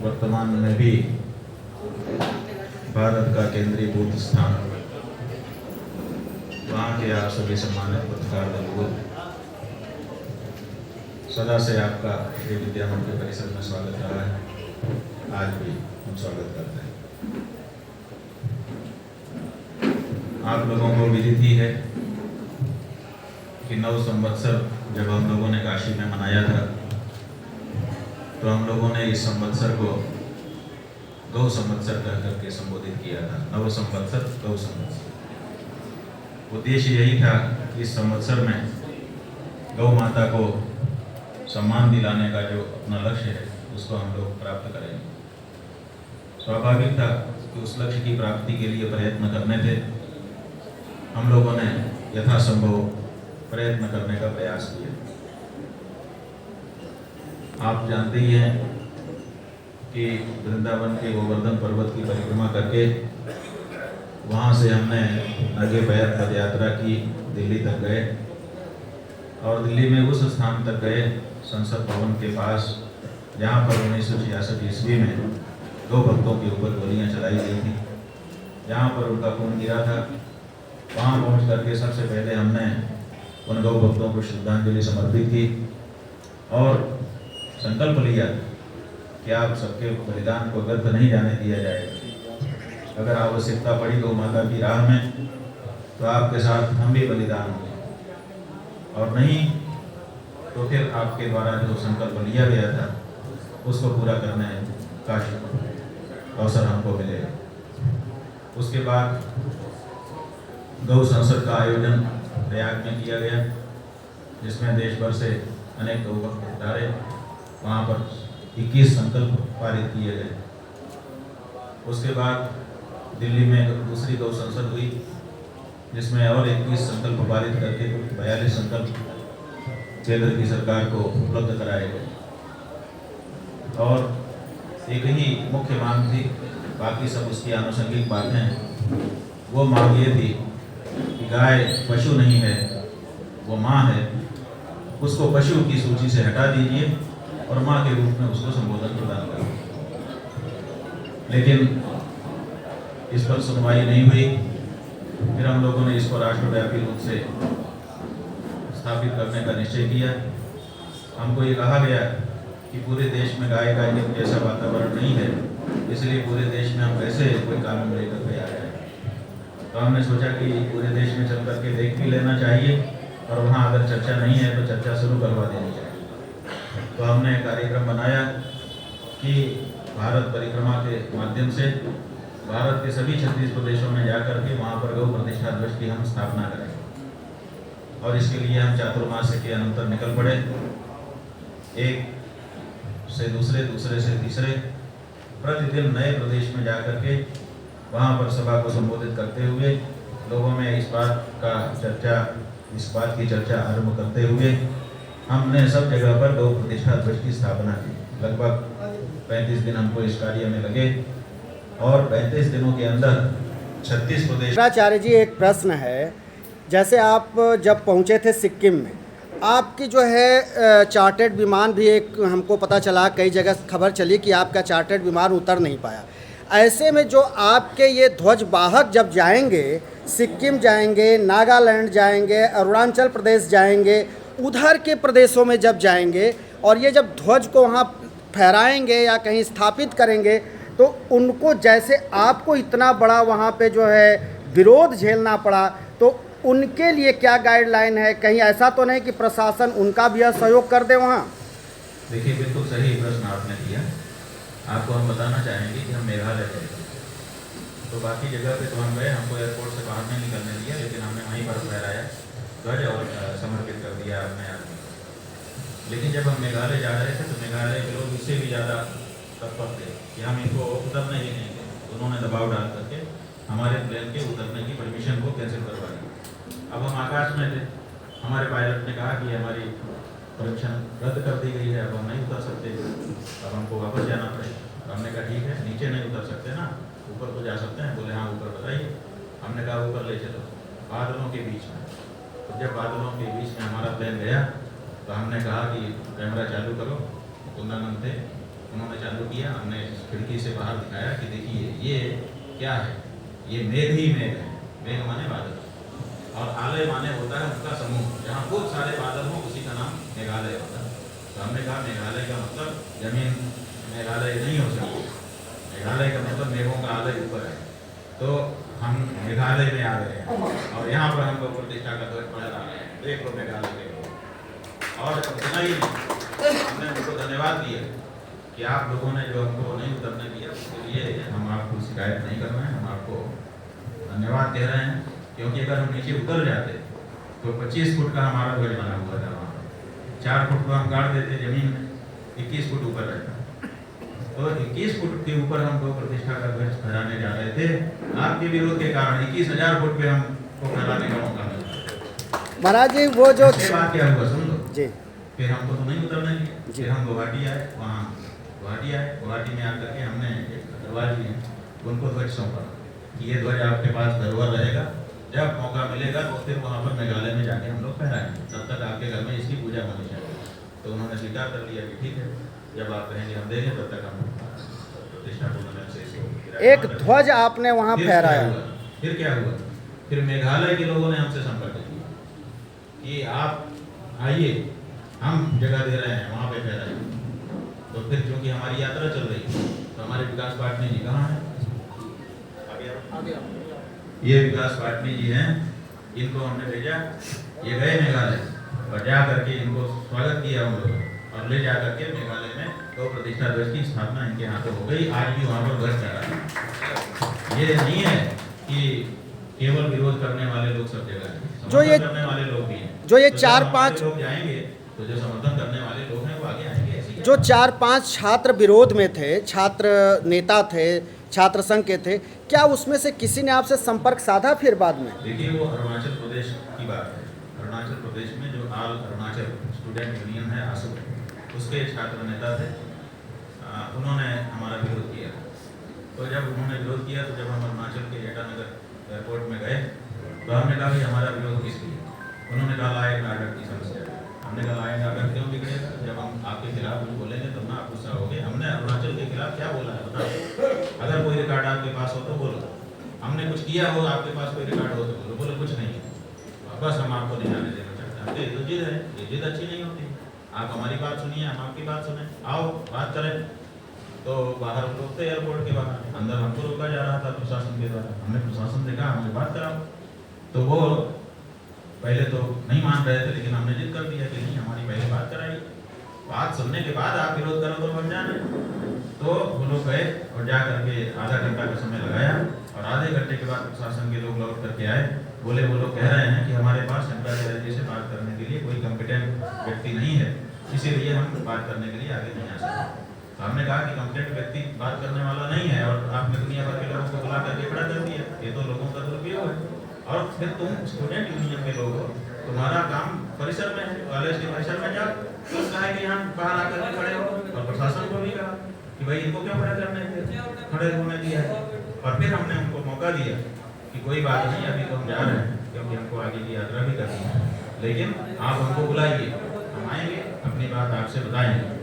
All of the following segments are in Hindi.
वर्तमान में भी भारत का केंद्रीय बूथ स्थान, वहाँ के आप सभी सम्मानित पत्रकार बंधुओं, सदा से आपका श्री विद्या मंदिर परिसर में स्वागत रहा है। आज भी हम स्वागत करते हैं। आप लोगों को विदित ही है कि नव संवत्सर जब हम लोगों ने काशी में मनाया था, तो हम लोगों ने इस संवत्सर को गौ संवत्सर कह करके संबोधित किया था। नव संवत्सर, गौ संवत्सर। उद्देश्य यही था कि इस संवत्सर में गौ माता को सम्मान दिलाने का जो अपना लक्ष्य है उसको हम लोग प्राप्त करेंगे। स्वाभाविक था कि उस लक्ष्य की प्राप्ति के लिए प्रयत्न करने थे। हम लोगों ने यथासंभव प्रयत्न करने का प्रयास किया। आप जानते ही हैं कि वृंदावन के गोवर्धन पर्वत की परिक्रमा करके वहाँ से हमने आगे पद यात्रा की, दिल्ली तक गए और दिल्ली में उस स्थान तक गए संसद भवन के पास जहाँ पर 1966 ईस्वी में 2 भक्तों के ऊपर गोलियां चलाई गई थी, जहाँ पर उनका खून गिरा था। वहाँ पहुँच करके सबसे पहले हमने उन 2 भक्तों को श्रद्धांजलि समर्पित की और संकल्प लिया कि आप सबके बलिदान को व्यर्थ नहीं जाने दिया जाएगा। अगर आवश्यकता पड़ी गौ माता की राह में तो आपके साथ हम भी बलिदान होंगे, और नहीं तो फिर आपके द्वारा जो संकल्प लिया गया था उसको पूरा करने का अवसर हमको मिलेगा। उसके बाद गौ संसद का आयोजन प्रयाग में किया गया, जिसमें देश भर से अनेक गौ भक्त उतारे। वहाँ पर 21 संकल्प पारित किए गए। उसके बाद दिल्ली में दूसरी गौ संसद हुई, जिसमें और 21 संकल्प पारित करके 42 संकल्प केंद्र की सरकार को उपलब्ध कराए गए। और एक ही मुख्य मांग थी, बाकी सब उसकी आनुषंगिक बातें। वो मांग ये थी कि गाय पशु नहीं है, वो माँ है, उसको पशु की सूची से हटा दीजिए और माँ के रूप में उसको संबोधन प्रदान करें। लेकिन इस पर सुनवाई नहीं हुई। फिर हम लोगों ने इसको राष्ट्रव्यापी रूप से स्थापित करने का निश्चय किया। हमको ये कहा गया कि पूरे देश में गाय का एक जैसा वातावरण नहीं है, इसलिए पूरे देश में हम कैसे कोई कानून लेकर के आ जाए। तो हमने सोचा कि पूरे देश में चल करके देख भी लेना चाहिए, और वहाँ अगर चर्चा नहीं है तो चर्चा शुरू करवा देनी चाहिए। तो हमने कार्यक्रम बनाया कि भारत परिक्रमा के माध्यम से भारत के सभी 36 प्रदेशों में जाकर के वहाँ पर गौ प्रतिष्ठा ध्वज की हम स्थापना करें। और इसके लिए हम चातुर्मास्य के अनंतर निकल पड़े, एक से दूसरे, दूसरे से तीसरे, प्रतिदिन नए प्रदेश में जाकर के वहाँ पर सभा को संबोधित करते हुए लोगों में इस बात की चर्चा आरंभ करते हुए हमने सब जगह पर गौ प्रतिष्ठा ध्वज की स्थापना की। लगभग 35 दिन हमको इस कार्य में लगे और 35 दिनों के अंदर 36 प्रदेश। आचार्य जी, एक प्रश्न है, जैसे आप जब पहुंचे थे सिक्किम में, आपकी जो है चार्टर्ड विमान भी एक हमको पता चला, कई जगह खबर चली कि आपका चार्टर्ड विमान उतर नहीं पाया। ऐसे में जो आपके ये ध्वज वाहक जब जाएंगे, सिक्किम जाएंगे, नागालैंड जाएंगे, अरुणाचल प्रदेश जाएंगे, उधर के प्रदेशों में जब जाएंगे और ये जब ध्वज को वहाँ फहराएंगे या कहीं स्थापित करेंगे, तो उनको जैसे आपको इतना बड़ा वहाँ पे जो है विरोध झेलना पड़ा, तो उनके लिए क्या गाइडलाइन है? कहीं ऐसा तो नहीं कि प्रशासन उनका भी सहयोग कर दे वहाँ? देखिए, बिल्कुल सही प्रश्न आपने किया। आपको हम बताना चाहेंगे कि हम मेघालय गए, तो बाकी जगह पे तो हम गए, हमको एयरपोर्ट से बाहर नहीं निकलने दिया, लेकिन हमने वहीं पर फहराया ध्वज और समर्पित कर दिया अपने आप में। लेकिन जब हम मेघालय जा रहे थे तो मेघालय के लोग इससे भी ज़्यादा तत्पर थे कि हम इनको उतरने ही नहीं देंगे। उन्होंने दबाव डाल करके हमारे प्लेन के उतरने की परमिशन को कैंसिल करवा दी। अब हम आकाश में थे, हमारे पायलट ने कहा कि हमारी परमिशन रद्द कर दी गई है, अब हम नहीं उतर सकते, अब हमको वापस जाना पड़ेगा। हमने कहा ठीक है, नीचे नहीं उतर सकते ना, ऊपर तो जा सकते हैं। बोले हाँ, ऊपर बताइए। हमने कहा ऊपर ले चलो, बादलों के बीच में। तो जब बादलों के बीच में हमारा प्लेन गया तो हमने कहा कि कैमरा चालू करो। कुंदन थे, उन्होंने चालू किया। हमने खिड़की से बाहर दिखाया कि देखिए ये क्या है, ये मेघ ही मेघ है। मेघ माने बादल और आलय माने होता है उसका समूह, जहाँ खूब सारे बादल हों उसी का नाम मेघालय होता है। तो हमने कहा मेघालय का मतलब जमीन मेघालय नहीं हो सकती, मेघालय का मतलब मेघों का आलय ऊपर है। तो हम मेघालय में आ गए हैं और यहाँ पर हमको प्रतिष्ठा का ध्वज फहरा रहे हैं। देख लो मेघालय के लोग। और इतना ही नहीं, हमने उनको धन्यवाद दिया कि आप लोगों ने जो हमको नहीं उतरने दिया उसके लिए हम आपको शिकायत नहीं कर रहे हैं, हम आपको धन्यवाद कह रहे हैं। क्योंकि अगर हम नीचे उतर जाते तो 25 फुट का हमारा ध्वज बना हुआ था वहाँ पर, 4 फुट को हम गाड़ देते जमीन में, 21 फुट ऊपर रहता। तो 21 फुट के ऊपर हम लोग प्रतिष्ठा का ध्वज फहराने जा रहे थे। आपके विरोध के कारण 21,000 फुट पे हमको फहराने का मौका मिला। महाराज जी वो जो उसके बाद क्या हुआ सुन लो जी, फिर हमको तो नहीं उतरने दिया। जी। फिर हम गुवाहाटी आए, वहाँ गुवाहाटी आए, गुवाहाटी में आकर के हमने एक अग्रवाल जी हैं उनको ध्वज सौंपा कि ये ध्वज आपके पास धरोहर रहेगा, जब मौका मिलेगा तो फिर वहाँ पर मेघालय में जाके हम लोग फहराएंगे, तब तक आपके घर में इसकी पूजा होनी चाहिए। तो उन्होंने स्वीकार कर लिया कि ठीक है, जब आप कहेंगे हम देंगे, तब तक हम प्रतिष्ठा टूर्नामेंट से इसको एक ध्वज आपने वहाँ फहराया। फिर क्या हुआ, फिर मेघालय के लोगों ने हमसे संपर्क किया कि आप आइए, हम जगह दे रहे हैं वहाँ पे फहराइए। तो फिर क्योंकि हमारी यात्रा चल रही है तो हमारे विकास पाटनी जी कहाँ हैं? ये विकास पाटनी जी हैं, इनको हमने भेजा, ये गए मेघालय और जा करके इनको स्वागत किया हम लोग और ले जा करके मेघालय में तो प्रतिष्ठा ध्वज की स्थापना इनके हाथों हो गई। आज भी वहाँ पर ध्वज फहरा। ये नहीं है कि केवल विरोध करने वाले लोग सब जगह हैं, जो ये करने वाले लोग भी हैं। जो ये तो 4-5 लोग जाएंगे तो जो समर्थन करने वाले लोग हैं वो आगे आएंगे। ऐसी जो 4-5 छात्र विरोध में थे, छात्र नेता थे, छात्र संघ के थे, क्या उसमें से किसी ने आपसे संपर्क साधा फिर बाद में? देखिए वो अरुणाचल प्रदेश की बात है। अरुणाचल प्रदेश में जो ऑल अरुणाचल स्टूडेंट यूनियन है आसू, उसके छात्र नेता थे, उन्होंने हमारा विरोध किया। तो जब उन्होंने विरोध किया तो जब हम अरुणाचल के ईटानगर एयरपोर्ट में गए तो हमने कहा कि हमारा विरोध किस लिए? उन्होंने कहा लॉ एंड ऑर्डर की समस्या। हमने कहा लॉ एंड ऑर्डर क्यों बिगड़ेगा? जब हम आपके खिलाफ कुछ बोलेंगे तब ना आप गुस्सा होगे। हमने अरुणाचल के खिलाफ क्या बोला है बताओ? अगर कोई रिकॉर्ड आपके पास हो तो बोलो, हमने कुछ किया हो आपके पास कोई रिकॉर्ड हो तो बोलो। बोले कुछ नहीं है, बस हम आपको नहीं आने देना चाहते। हमने तो जिद है, ये जिद अच्छी नहीं होती। आप हमारी बात सुनिए, हम आपकी बात सुने, आओ बात करें। तो बाहर लोग थे एयरपोर्ट के बाहर, अंदर हमको रोका जा रहा था प्रशासन के द्वारा। हमने प्रशासन से कहा हमें बात कराओ, तो वो पहले तो नहीं मान रहे थे, लेकिन हमने जिद कर दिया कि नहीं हमारी पहले बात कराइए, बात सुनने के बाद आप विरोध करो तो बन जाने। तो वो लोग गए और जा करके आधा घंटा का समय लगाया और आधे घंटे के बाद प्रशासन के लोग लौट करके आए। बोले वो लोग कह रहे हैं कि हमारे पास शंकराचार्य जी से बात करने के लिए कोई कॉम्पिटेंट व्यक्ति नहीं है, इसीलिए हम बात करने के लिए आगे नहीं आ सकते। तो हमने कहा कि कॉम्पिटेंट व्यक्ति बात करने वाला नहीं है और आपने दुनिया भर के लोगों को बुला करके खड़ा कर दिया, ये तो लोगों का दुरुपयोग है। और फिर तुम स्टूडेंट यूनियन के लोग हो, तुम्हारा काम परिसर में है, कॉलेज के परिसर में जाओ। तो कहा है कि यहाँ बाहर आकर के खड़े हो, और प्रशासन को भी कहा कि भाई इनको क्यों खड़े होने दिया है। और फिर हमने उनको मौका दिया कि कोई बात नहीं, अभी तो हम जा रहे हैं क्योंकि हमको आगे की यात्रा भी करनी है, लेकिन आप हमको बुलाइए, हम आएंगे, अपनी बात आपसे बताएंगे।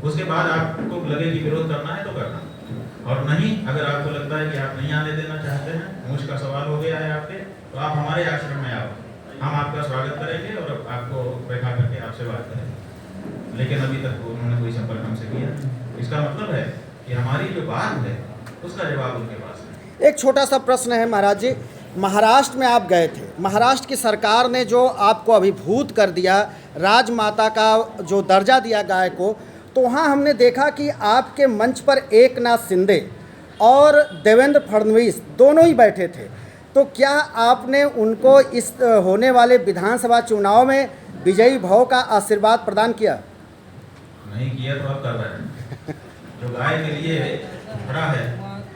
उसके बाद आपको लगे कि विरोध करना है तो करना, और नहीं अगर आपको लगता है कि आप नहीं आने देना चाहते हैं, मूछ का सवाल हो गया है आपके, तो आप हमारे आश्रम में आओ, हम आपका स्वागत करेंगे और आपको बैठा करके आपसे बात करेंगे। लेकिन अभी तक उन्होंने कोई संपर्क हमसे किया नहीं। इसका मतलब है कि हमारी जो बात है उसका जवाब उनके पास है। एक छोटा सा प्रश्न है महाराज जी, महाराष्ट्र में आप गए थे, महाराष्ट्र की सरकार ने जो आपको अभिभूत कर दिया, राजमाता का जो दर्जा दिया गाय को, तो वहाँ हमने देखा कि आपके मंच पर एकनाथ शिंदे और देवेंद्र फडणवीस दोनों ही बैठे थे। तो क्या आपने उनको इस होने वाले विधानसभा चुनाव में विजयी भव का आशीर्वाद प्रदान किया? नहीं किया तो आप कर रहे हैं। जो गाय के लिए खड़ा है,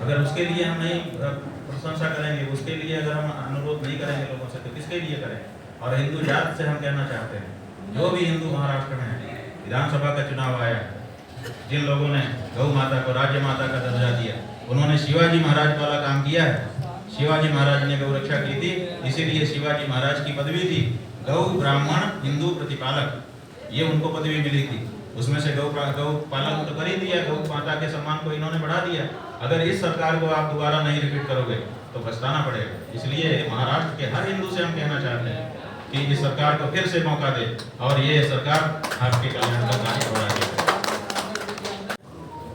अगर उसके लिए हम नहीं प्रशंसा करेंगे, उसके लिए अगर हम अनुरोध नहीं करेंगे लोगों से, तो किसके लिए करें? और हिंदू जात से हम कहना चाहते हैं, जो भी हिंदू महाराष्ट्र में है, विधानसभा का चुनाव आया, जिन लोगों ने गौ माता को राज्य माता का दर्जा दिया, उन्होंने शिवाजी महाराज वाला काम किया है। शिवाजी महाराज ने गौ रक्षा की थी, इसीलिए शिवाजी महाराज की पदवी थी गौ ब्राह्मण हिंदू प्रतिपालक, ये उनको पदवी मिली थी। उसमें से गौ पालन तो कर ही दिया, गौ माता के सम्मान को इन्होंने बढ़ा दिया। अगर इस सरकार को आप दोबारा नहीं रिपीट करोगे तो पछताना पड़ेगा। इसलिए महाराष्ट्र के हर हिंदू से हम कहना चाहते हैं कि इस सरकार को फिर से मौका दे और ये सरकार आपके कल्याण का कार्य बढ़ा दे।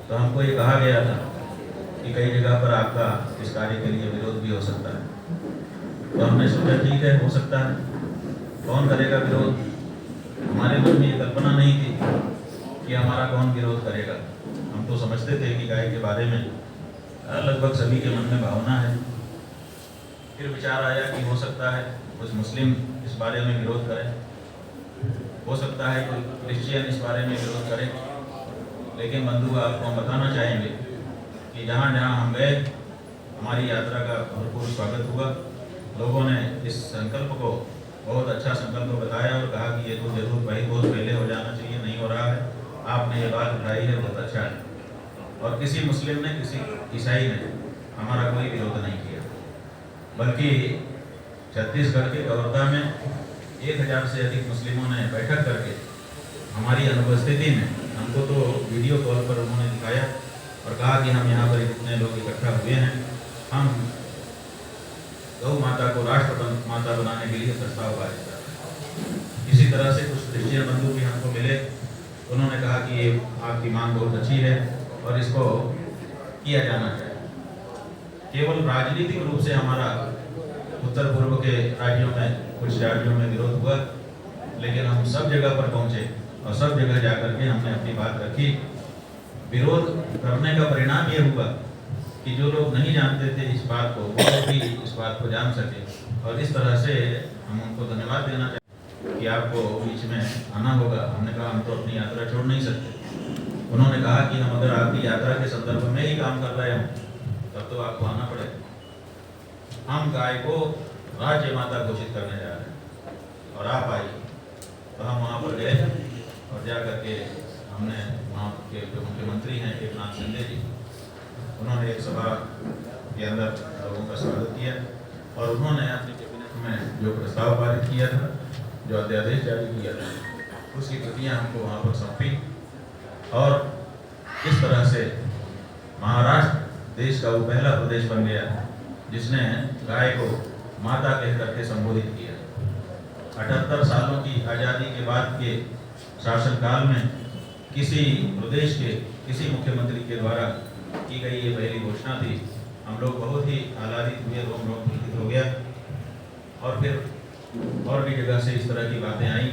तो हमको ये कहा गया था कि कई जगह पर आपका इस कार्य के लिए विरोध भी हो सकता है, तो हमने सोचा ठीक है, हो सकता है, कौन करेगा विरोध। हमारे मन में ये कल्पना नहीं थी कि हमारा कौन विरोध करेगा। हम तो समझते थे कि गाय के बारे में लगभग सभी के मन में भावना है। फिर विचार आया कि हो सकता है कुछ मुस्लिम इस बारे में विरोध करें, हो सकता है कोई क्रिश्चियन इस बारे में विरोध करे। लेकिन बंधु, आपको हम बताना चाहेंगे कि जहाँ जहाँ हम गए हमारी यात्रा का भरपूर स्वागत हुआ। लोगों ने इस संकल्प को बहुत अच्छा संकल्प बताया और कहा कि ये तो जरूर भाई बहुत पहले हो जाना चाहिए, नहीं हो रहा है, आपने ये बात उठाई है, बहुत अच्छा है। और किसी मुस्लिम ने, किसी ईसाई ने हमारा कोई विरोध नहीं किया, बल्कि छत्तीसगढ़ के कवर्धा में 1000 से अधिक मुस्लिमों ने बैठक करके हमारी अनुपस्थिति में हमको तो वीडियो कॉल पर उन्होंने दिखाया और कहा कि हम यहाँ पर इतने लोग इकट्ठा हुए हैं, हम गौ माता को राष्ट्र माता बनाने के लिए प्रस्ताव पारित कर। इसी तरह से कुछ क्रिश्चियन बंधु भी हमको मिले, उन्होंने कहा कि ये आपकी मांग बहुत अच्छी है और इसको किया जाना चाहिए। केवल राजनीतिक रूप से हमारा उत्तर पूर्व के राज्यों में, कुछ राज्यों में विरोध हुआ, लेकिन हम सब जगह पर पहुंचे और सब जगह जाकर के हमने अपनी बात रखी। विरोध करने का परिणाम ये हुआ कि जो लोग नहीं जानते थे इस बात को, वो भी इस बात को जान सके। और इस तरह से हम उनको धन्यवाद देना चाहते कि आपको बीच में आना होगा। हमने कहा हम तो अपनी यात्रा छोड़ नहीं सकते। उन्होंने कहा कि हम अगर आपकी यात्रा के संदर्भ में ही काम कर रहे हों तब तो आपको आना पड़ेगा। हम गाय को राज्य माता घोषित करने जा रहे हैं और आप आइए। तो हम वहाँ पर गए और जा करके हमने वहाँ के जो मुख्यमंत्री हैं एकनाथ शिंदे जी, उन्होंने एक सभा के अंदर लोगों का स्वागत किया और उन्होंने अपनी कैबिनेट में जो प्रस्ताव पारित किया था, जो अध्यादेश जारी किया था, उसकी प्रतियां हमको वहाँ पर सौंपी। और इस तरह से महाराष्ट्र देश का वो पहला प्रदेश बन गया जिसने गाय को माता कह करके संबोधित किया। 78 सालों की आज़ादी के बाद के शासनकाल में किसी प्रदेश के किसी मुख्यमंत्री के द्वारा की गई ये पहली घोषणा थी। हम लोग बहुत ही आह्लादित हुए, रोम रोम पुलकित हो गया। और फिर और भी जगह से इस तरह की बातें आई।